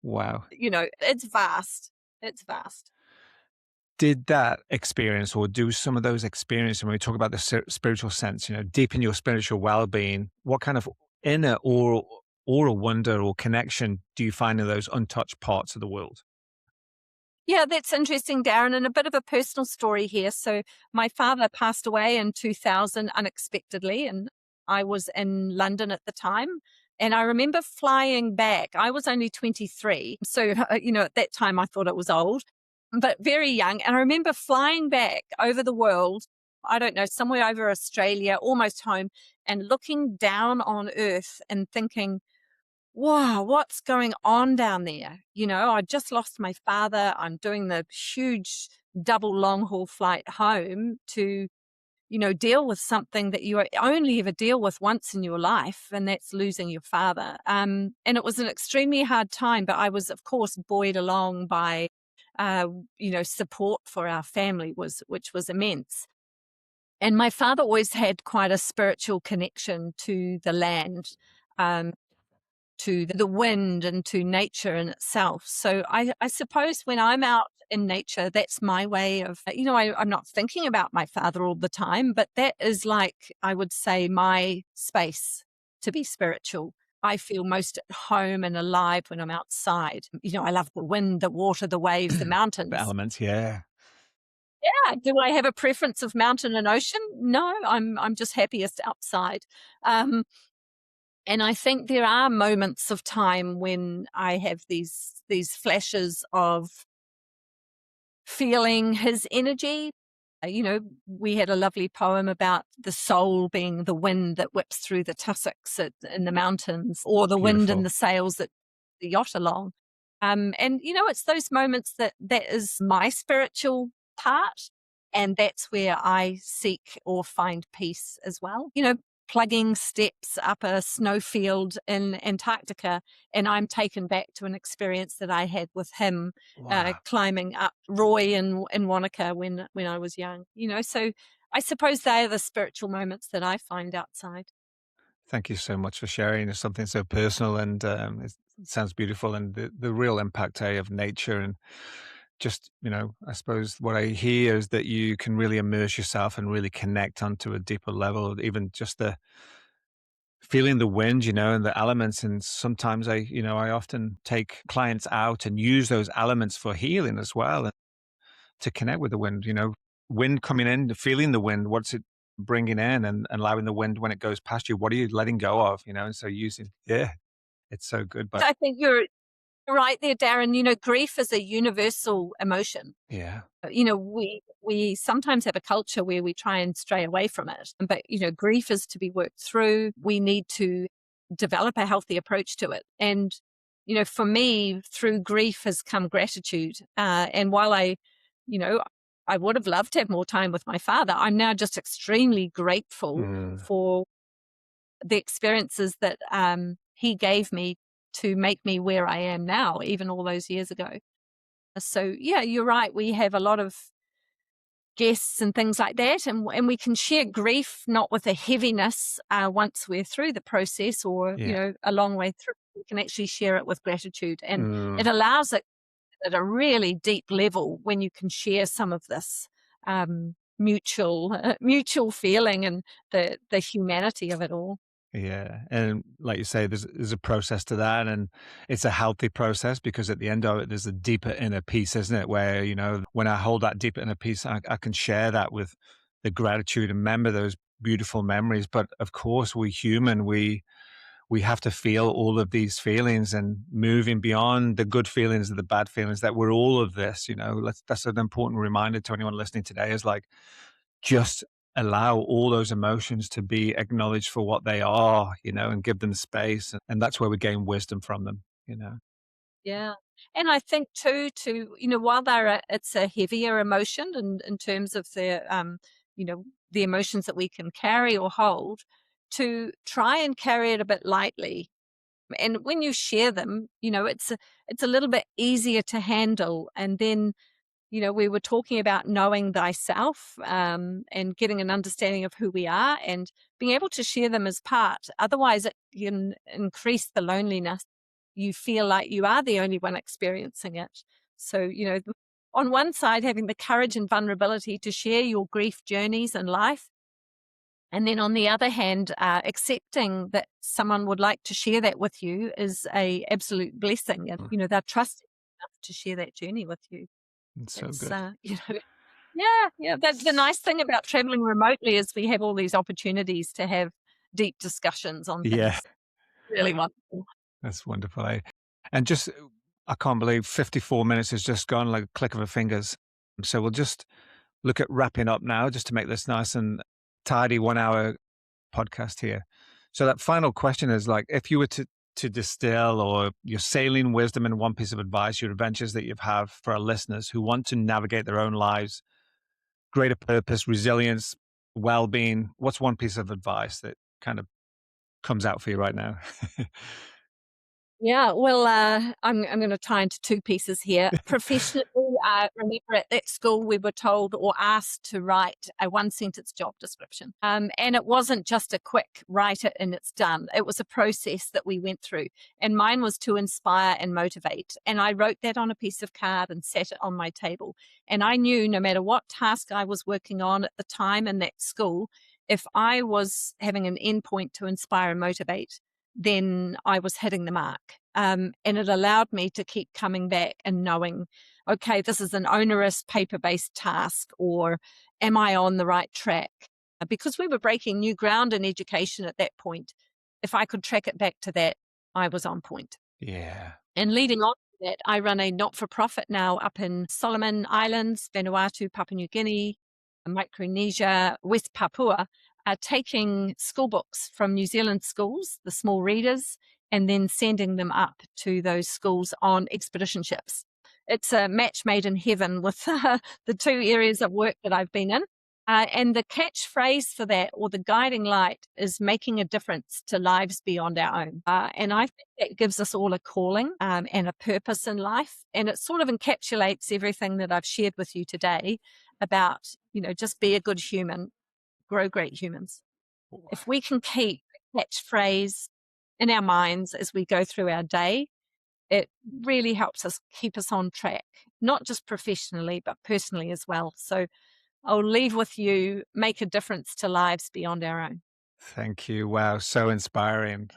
Wow. It's vast. It's vast. Did that experience, or do some of those experiences, when we talk about the spiritual sense, deepen your spiritual well-being? What kind of inner or a wonder or connection do you find in those untouched parts of the world? Yeah, that's interesting, Darren, and a bit of a personal story here. So, my father passed away in 2000 unexpectedly, and I was in London at the time. And I remember flying back. I was only 23. So, at that time I thought it was old, but very young. And I remember flying back over the world, I don't know, somewhere over Australia, almost home, and looking down on Earth and thinking, wow, what's going on down there? I just lost my father. I'm doing the huge double long haul flight home to, deal with something that you only ever deal with once in your life, and that's losing your father. And it was an extremely hard time, but I was, of course, buoyed along by, support for our family which was immense. And my father always had quite a spiritual connection to the land. Um, to the wind and to nature in itself. So I suppose when I'm out in nature, that's my way of, I'm not thinking about my father all the time, but that is like, I would say, my space to be spiritual. I feel most at home and alive when I'm outside. I love the wind, the water, the waves, the The mountains. elements, yeah. Yeah. Do I have a preference of mountain and ocean? No, I'm just happiest outside. And I think there are moments of time when I have these flashes of feeling his energy. We had a lovely poem about the soul being the wind that whips through the tussocks in the mountains, or the wind in Beautiful. the sails that the yacht along. It's those moments that is my spiritual part. And that's where I seek or find peace as well. Plugging steps up a snowfield in Antarctica, and I'm taken back to an experience that I had with him Wow. climbing up Roy in Wanaka when I was young. So I suppose they are the spiritual moments that I find outside. Thank you so much for sharing something so personal, and it sounds beautiful, and the real impact of nature. And just, I suppose what I hear is that you can really immerse yourself and really connect onto a deeper level, even just the feeling the wind, and the elements. And sometimes I often take clients out and use those elements for healing as well, and to connect with the wind, wind coming in, feeling the wind, what's it bringing in, and allowing the wind when it goes past you, what are you letting go of, and so using, yeah, it's so good. But I think you're right there, Darren. Grief is a universal emotion. yeah. We sometimes have a culture where we try and stray away from it. But, grief is to be worked through. We need to develop a healthy approach to it. And, for me, through grief has come gratitude. And while you know, I would have loved to have more time with my father, I'm now just extremely grateful Mm, for the experiences that he gave me to make me where I am now, even all those years ago. So yeah, you're right. We have a lot of guests and things like that, and we can share grief not with a heaviness once we're through the process, or yeah. a long way through. We can actually share it with gratitude, and it Mm, allows it at a really deep level when you can share some of this mutual feeling and the humanity of it all. yeah, and like you say, there's a process to that, and it's a healthy process, because at the end of it, there's a deeper inner peace, isn't it? Where, when I hold that deeper inner peace, I can share that with the gratitude and remember those beautiful memories. But of course, we human, we have to feel all of these feelings, and moving beyond the good feelings and the bad feelings, that we're all of this. That's an important reminder to anyone listening today, is like, just allow all those emotions to be acknowledged for what they are, and give them space. And that's where we gain wisdom from them. Yeah. And I think too, while it's a heavier emotion in terms of you know, the emotions that we can carry or hold, to try and carry it a bit lightly. And when you share them, it's a little bit easier to handle. And then, we were talking about knowing thyself, and getting an understanding of who we are and being able to share them as part. Otherwise, it can increase the loneliness. You feel like you are the only one experiencing it. So, on one side, having the courage and vulnerability to share your grief journeys in life. And then on the other hand, accepting that someone would like to share that with you is a absolute blessing. And, Mm, they're trusting enough to share that journey with you. it's so It's, good. yeah, yeah. That's the nice thing about traveling remotely, is we have all these opportunities to have deep discussions on Yeah, things. Really wonderful. that's wonderful. And just, I can't believe 54 minutes has just gone like a click of a fingers. So we'll just look at wrapping up now, just to make this nice and tidy 1 hour podcast here. So that final question is like, if you were to distill or your sailing wisdom in one piece of advice, your adventures that you've have for our listeners who want to navigate their own lives, greater purpose, resilience, well-being, what's one piece of advice that kind of comes out for you right now? Yeah, well, I'm going to tie into two pieces here. Professionally, remember at that school we were told or asked to write a one-sentence job description, and it wasn't just a quick write it and it's done. It was a process that we went through, and mine was to inspire and motivate. And I wrote that on a piece of card and sat it on my table. And I knew no matter what task I was working on at the time in that school, if I was having an endpoint to inspire and motivate, then I was hitting the mark. And it allowed me to keep coming back and knowing, okay, this is an onerous paper based task, or am I on the right track? Because we were breaking new ground in education at that point. If I could track it back to that, I was on point. Yeah. And leading on that I run a not-for-profit now up in Solomon Islands, Vanuatu, Papua New Guinea, Micronesia, West Papua, taking school books from New Zealand schools, the small readers, and then sending them up to those schools on expedition ships. It's a match made in heaven with the two areas of work that I've been in. And the catchphrase for that, or the guiding light, is making a difference to lives beyond our own. And I think that gives us all a calling and a purpose in life. And it sort of encapsulates everything that I've shared with you today about, just be a good human, grow great humans. If we can keep the catchphrase in our minds as we go through our day, it really helps us keep us on track, not just professionally, but personally as well. So I'll leave with you, make a difference to lives beyond our own. Thank you. Wow, so inspiring.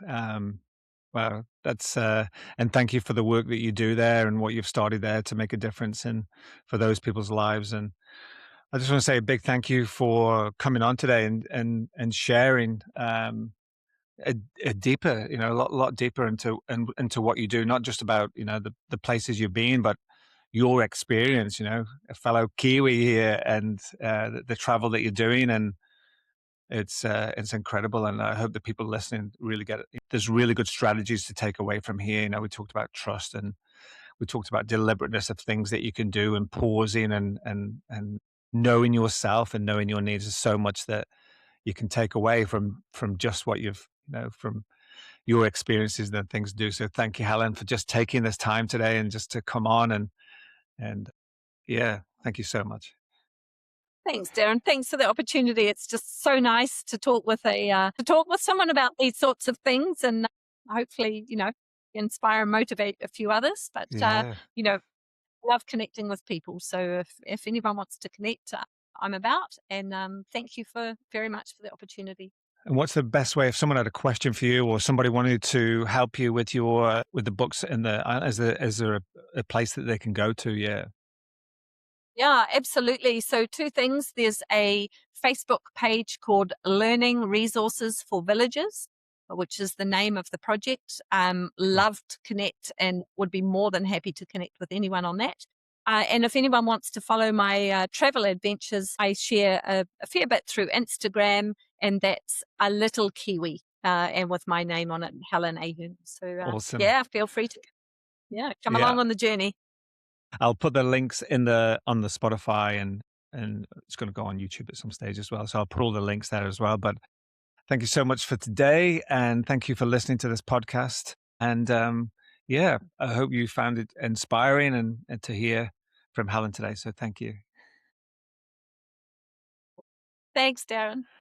Wow, and thank you for the work that you do there and what you've started there to make a difference in for those people's lives. And I just want to say a big thank you for coming on today and sharing a, a deeper, a lot deeper into what you do, not just about the places you've been, but your experience. A fellow Kiwi here, and the travel that you're doing, and it's incredible, and I hope the people listening really get it. There's really good strategies to take away from here. We talked about trust, and we talked about deliberateness of things that you can do, and pausing, and knowing yourself and knowing your needs. Is so much that you can take away from just what you've from your experiences and things to do. So thank you, Helen, for just taking this time today and just to come on and yeah, thank you so much. Thanks, Darren. Thanks for the opportunity. It's just so nice to talk with someone about these sorts of things, and hopefully, inspire and motivate a few others. But Yeah. you know, love connecting with people. So if anyone wants to connect, I'm about. And thank you for very much for the opportunity. And what's the best way if someone had a question for you or somebody wanted to help you with your with the books in the is there a place that they can go to? Yeah. Yeah, absolutely. So, two things. There's a Facebook page called Learning Resources for Villages, which is the name of the project. Cool. Love to connect and would be more than happy to connect with anyone on that. And if anyone wants to follow my travel adventures, I share a fair bit through Instagram, and that's a little Kiwi, and with my name on it, Helen Ahern. So, Awesome. yeah, feel free to come Yeah. along on the journey. I'll put the links in the on the Spotify, and it's going to go on YouTube at some stage as well. So I'll put all the links there as well. But thank you so much for today, and thank you for listening to this podcast. And yeah, I hope you found it inspiring and to hear from Helen today. So thank you. Thanks, Darren.